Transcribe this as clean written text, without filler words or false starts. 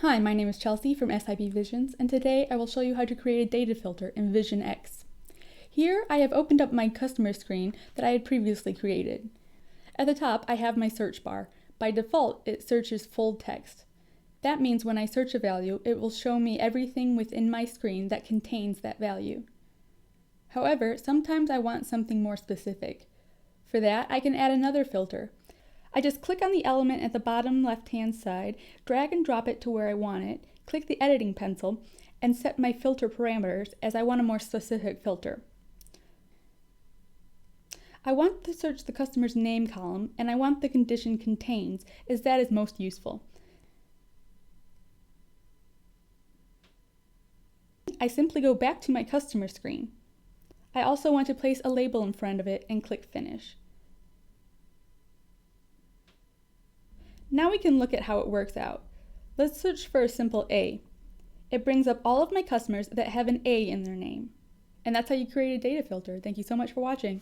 Hi, my name is Chelsea from SIP Visions, and today I will show you how to create a data filter in VisionX. Here I have opened up my customer screen that I had previously created. At the top I have my search bar. By default it searches full text. That means when I search a value it will show me everything within my screen that contains that value. However, sometimes I want something more specific. For that I can add another filter. I just click on the element at the bottom left-hand side, drag and drop it to where I want it, click the editing pencil, and set my filter parameters as I want a more specific filter. I want to search the customer's name column, and I want the condition contains, as that is most useful. I simply go back to my customer screen. I also want to place a label in front of it and click Finish. Now we can look at how it works out. Let's search for a simple A. It brings up all of my customers that have an A in their name. And that's how you create a data filter. Thank you so much for watching.